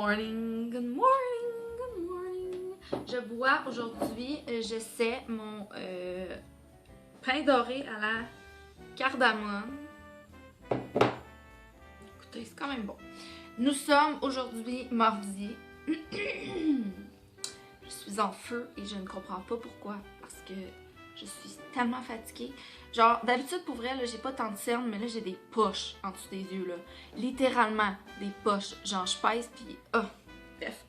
morning, good morning, good morning. Je bois aujourd'hui, j'essaie mon pain doré à la cardamome. Écoutez, c'est quand même bon. Nous sommes aujourd'hui mardi. Je suis en feu et je ne comprends pas pourquoi. Parce que je suis tellement fatiguée. Genre, d'habitude, pour vrai, là, j'ai pas tant de cernes, mais là, j'ai des poches en dessous des yeux, là. Littéralement, des poches. Genre, je pèse, puis... Oh, bref.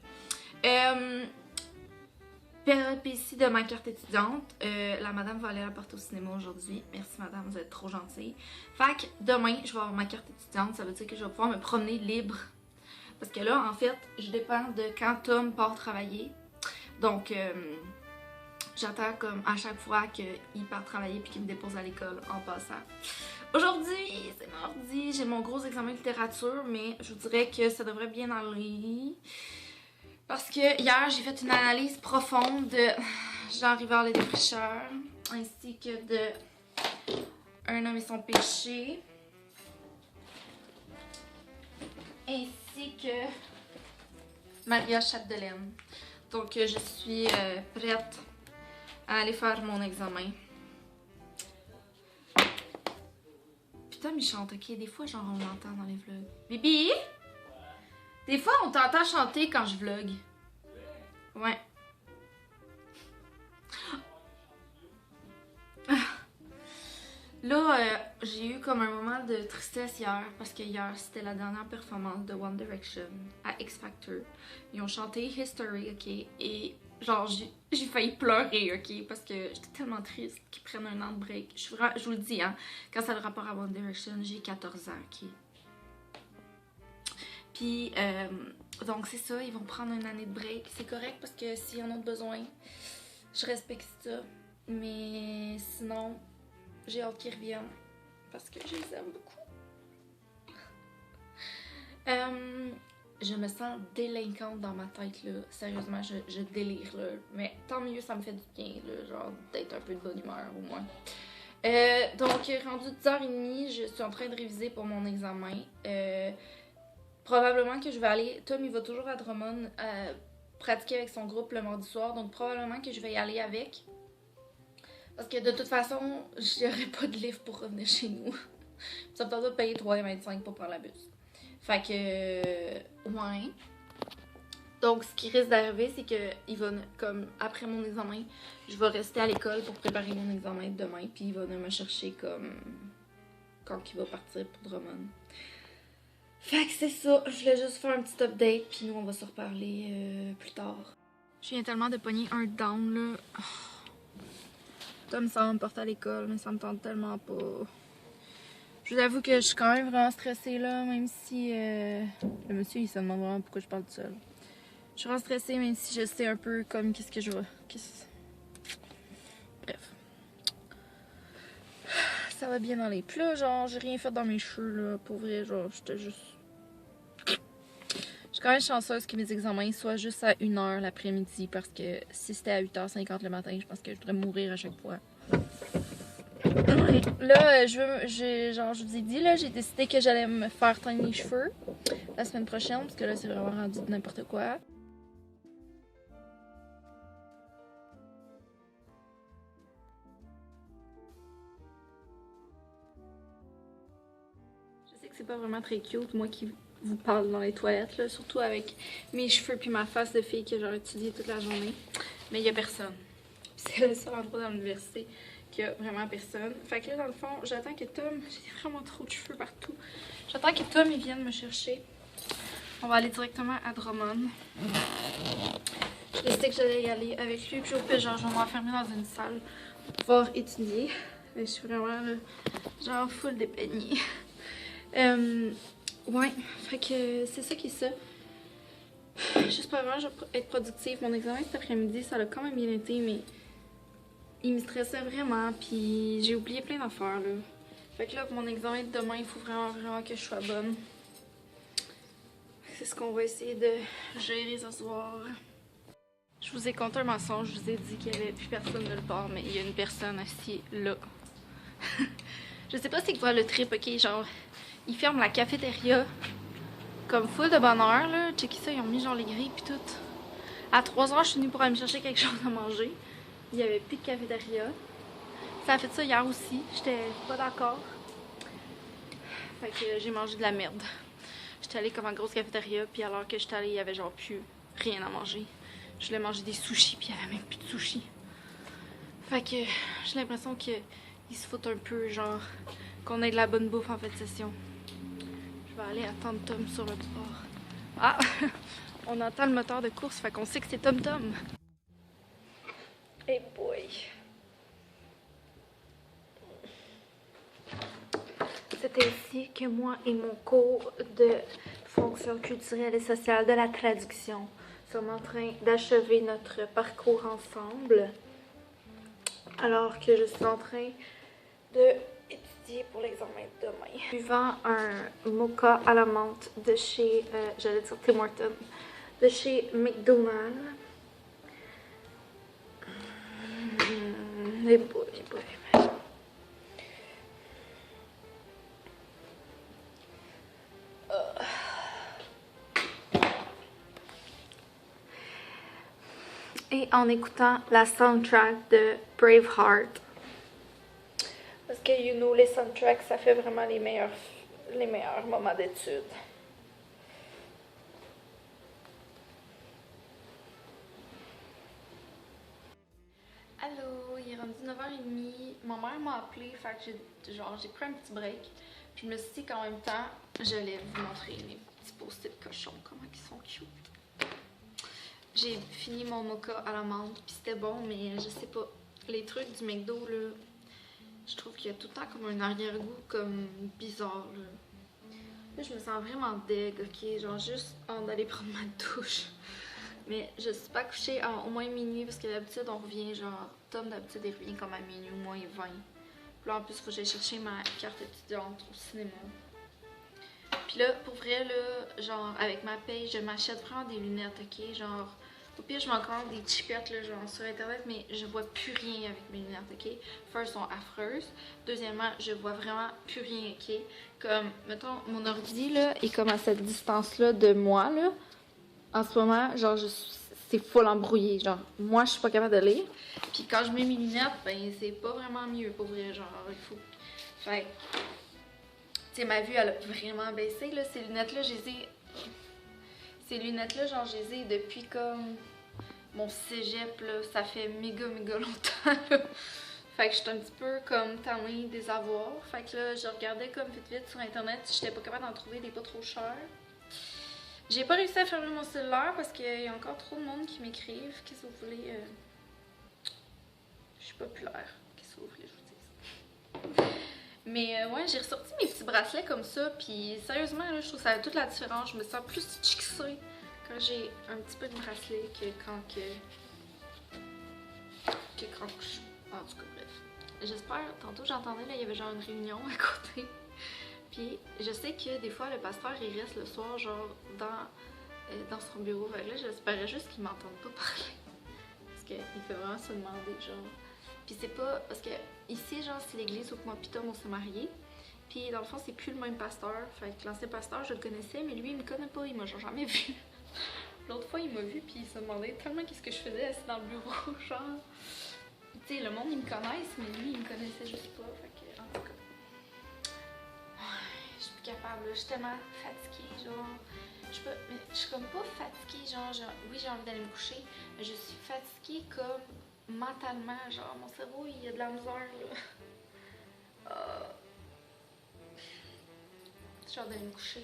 Péripétie de ma carte étudiante. La madame va aller la porter au cinéma aujourd'hui. Merci, madame, vous êtes trop gentille. Fait que demain, je vais avoir ma carte étudiante. Ça veut dire que je vais pouvoir me promener libre. Parce que là, en fait, je dépends de quand Tom part travailler. Donc... j'attends comme à chaque fois qu'il part travailler puis qu'il me dépose à l'école en passant. Aujourd'hui, c'est mardi, j'ai mon gros examen de littérature, mais je vous dirais que ça devrait bien aller. Parce que hier, j'ai fait une analyse profonde de Jean Rivard le Défricheur, ainsi que de Un homme et son péché, ainsi que Maria Chapdelaine. Donc, je suis prête à aller faire mon examen. Putain, il chante, ok? Des fois, genre, on l'entend dans les vlogs. Bibi? Des fois, on t'entend chanter quand je vlog. Ouais. Là, j'ai eu comme un moment de tristesse hier, parce que hier, c'était la dernière performance de One Direction à X Factor. Ils ont chanté History, ok? Et genre, j'ai failli pleurer, ok? Parce que j'étais tellement triste qu'ils prennent un an de break. Je vous le dis, hein, quand ça a le rapport à One Direction, j'ai 14 ans, ok? Puis, donc c'est ça, ils vont prendre une année de break. C'est correct parce que s'ils en ont besoin, je respecte ça. Mais sinon, j'ai hâte qu'ils reviennent parce que je les aime beaucoup. Je me sens délinquante dans ma tête, là. Sérieusement, je délire, là. Mais tant mieux, ça me fait du bien, là. Genre, d'être un peu de bonne humeur, au moins. Donc, rendu 10h30, je suis en train de réviser pour mon examen. Probablement que je vais aller... Tom, il va toujours à Drummond pratiquer avec son groupe le mardi soir. Donc, probablement que je vais y aller avec. Parce que de toute façon, j'aurai pas de livre pour revenir chez nous. Ça me tente de payer 3,25 pour prendre la bus. Fait que... ouais. Donc, ce qui risque d'arriver, c'est que il va, comme après mon examen, je vais rester à l'école pour préparer mon examen de demain. Puis il va venir me chercher comme... quand il va partir pour Drummond. Fait que c'est ça. Je voulais juste faire un petit update. Puis nous, on va se reparler plus tard. Je viens tellement de pogner un down, là. Tom, ça va me porter à l'école, mais ça me tente tellement pas. Je vous avoue que je suis quand même vraiment stressée là, même si le monsieur il se demande vraiment pourquoi je parle toute seule. Je suis vraiment stressée même si je sais un peu comme qu'est-ce que je vois. Bref. Ça va bien aller. Puis là, genre, j'ai rien fait dans mes cheveux là, pour vrai, genre, j'étais juste... Je suis quand même chanceuse que mes examens soient juste à 1h l'après-midi parce que si c'était à 8h50 le matin, je pense que je voudrais mourir à chaque fois. Là, genre, je vous ai dit, là, j'ai décidé que j'allais me faire teindre les cheveux la semaine prochaine parce que là, c'est vraiment rendu n'importe quoi. Je sais que c'est pas vraiment très cute, moi qui vous parle dans les toilettes, là, surtout avec mes cheveux puis ma face de fille que j'ai étudiée toute la journée. Mais il y a personne. C'est le seul endroit dans l'université qu'il y a vraiment personne. Fait que là, dans le fond, j'attends que Tom... J'ai vraiment trop de cheveux partout. J'attends que Tom il vienne me chercher. On va aller directement à Drummond. J'ai décidé que j'allais y aller avec lui. Puis au pire, genre, je vais m'enfermer dans une salle pour pouvoir étudier. Mais je suis vraiment, là, genre, full dépeignée. Ouais, fait que c'est ça qui est ça. J'espère vraiment que je vais être productive. Mon examen cet après-midi, ça a quand même bien été, mais il me stressait vraiment, puis j'ai oublié plein d'affaires, là. Fait que là, pour mon examen de demain, il faut vraiment que je sois bonne. C'est ce qu'on va essayer de gérer ce soir. Je vous ai conté un mensonge, je vous ai dit qu'il n'y avait plus personne nulle part, mais il y a une personne assise là. Je sais pas c'est quoi le trip, ok, genre, ils ferment la cafétéria comme full de bonne heure, là. Checkez ça, ils ont mis genre les grilles pis tout. À 3h, je suis venue pour aller me chercher quelque chose à manger. Il y avait plus de cafétéria. Ça a fait ça hier aussi, j'étais pas d'accord. Fait que j'ai mangé de la merde. J'étais allée comme en grosse cafétéria, puis alors que j'étais allée, il y avait genre plus rien à manger. Je voulais manger des sushis, puis il y avait même plus de sushis. Fait que j'ai l'impression qu'ils se foutent un peu, genre, qu'on ait de la bonne bouffe en fin de session. Je vais aller attendre Tom sur le bord. Ah! On entend le moteur de course, fait qu'on sait que c'est Tom Tom. Hey boy! C'est ainsi que moi et mon cours de fonction culturelle et sociale de la traduction sommes en train d'achever notre parcours ensemble. Alors que je suis en train d'étudier pour l'examen de demain. Buvant un mocha à la menthe de chez, j'allais dire Tim Hortons, de chez McDonald's. Les boys. Et en écoutant la soundtrack de Braveheart. Parce que, you know, les soundtracks, ça fait vraiment les meilleurs moments d'études. Allô, il est rendu 9h30. Ma mère m'a appelé, fait que j'ai pris un petit break. Puis je me suis dit qu'en même temps, j'allais vous montrer mes petits post-it cochons, comment ils sont cute. J'ai fini mon mocha à la menthe, puis c'était bon, mais je sais pas. Les trucs du McDo, là, je trouve qu'il y a tout le temps comme un arrière-goût comme bizarre, là. Là, je me sens vraiment deg, ok? Genre juste hâte d'aller prendre ma douche. Mais je suis pas couchée à au moins minuit, parce que d'habitude, on revient, genre, Tom, d'habitude, il revient comme à minuit, moins 20. Puis là, en plus, il faut que j'aille chercher ma carte étudiante au cinéma. Puis là, pour vrai, là, genre, avec ma paye, je m'achète vraiment des lunettes, ok? Genre, au pire, je m'en commande des chipettes, là, genre, sur internet, mais je vois plus rien avec mes lunettes, ok? First, elles sont affreuses. Deuxièmement, je vois vraiment plus rien, ok? Comme, mettons, mon ordi, là, est comme à cette distance-là de moi, là. En ce moment, genre, c'est full embrouillé, genre, moi, je suis pas capable de lire. Puis quand je mets mes lunettes, ben, c'est pas vraiment mieux, pour vrai, genre, il faut... Fait tu sais, ma vue, elle a vraiment baissé, là. Ces lunettes-là, Ces lunettes-là, genre, je les ai depuis comme mon cégep, là. Ça fait méga longtemps, là. Fait que j'étais un petit peu comme tannée des avoir. Fait que là, je regardais comme vite sur internet si j'étais pas capable d'en trouver des pas trop chers. J'ai pas réussi à fermer mon cellulaire parce qu'il y a encore trop de monde qui m'écrivent. Qu'est-ce que vous voulez? Je suis populaire. Qu'est-ce que vous voulez que je vous dise? Mais ouais, j'ai ressorti mes petits bracelets comme ça, puis sérieusement, là, je trouve que ça a toute la différence. Je me sens plus chicsée quand j'ai un petit peu de bracelet que quand je... En tout cas, bref. J'espère, tantôt j'entendais, là, il y avait genre une réunion à côté. Puis je sais que des fois, le pasteur, il reste le soir, genre, dans son bureau. Fait que là, j'espérais juste qu'il m'entende pas parler. Parce qu'il fait vraiment se demander, genre... Puis c'est pas... Parce que ici, genre, c'est l'église où moi pis Tom, on s'est mariés. Puis dans le fond, c'est plus le même pasteur. Fait que l'ancien pasteur, je le connaissais, mais lui, il me connaît pas. Il m'a genre jamais vu. L'autre fois, il m'a vu, puis il se demandait tellement qu'est-ce que je faisais assis dans le bureau, genre... Tu sais, le monde, ils me connaissent, mais lui, il me connaissait juste pas. Fait que, en tout cas... Je suis plus capable, là. Je suis tellement fatiguée, genre... Mais je suis comme pas fatiguée, genre oui, j'ai envie d'aller me coucher, mais je suis fatiguée comme mentalement, genre mon cerveau, il y a de la misère, là. Genre d'aller me coucher,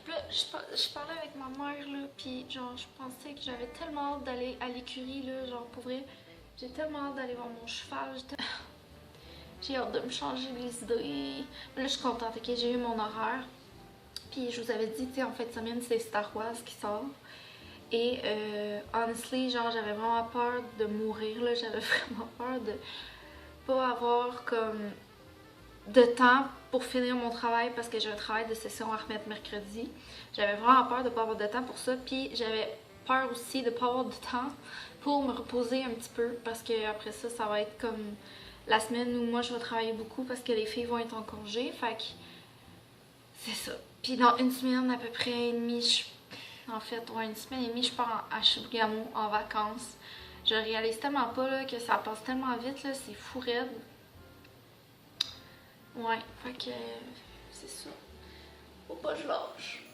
Puis là, je parlais avec ma mère, là, puis genre, je pensais que j'avais tellement hâte d'aller à l'écurie, là, genre, pour vrai. J'ai tellement hâte d'aller voir mon cheval, j'ai hâte de me changer les idées. Mais là, je suis contente, ok, j'ai eu mon horaire. Puis je vous avais dit, tu sais, en fait, semaine, c'est Star Wars qui sort. Et honestly, genre, j'avais vraiment peur de mourir, là. J'avais vraiment peur de pas avoir comme de temps pour finir mon travail parce que j'ai un travail de session à remettre mercredi. J'avais vraiment peur de pas avoir de temps pour ça. Puis j'avais peur aussi de pas avoir de temps pour me reposer un petit peu parce que après ça, ça va être comme la semaine où moi je vais travailler beaucoup parce que les filles vont être en congé. Fait que c'est ça. Puis dans une semaine à peu près et demie, en fait, ouais, une semaine et demie, je pars à Chibougamau en vacances. Je réalise tellement pas là, que ça passe tellement vite, là, c'est fou raide. Ouais, fait que c'est ça. Faut pas que je lâche.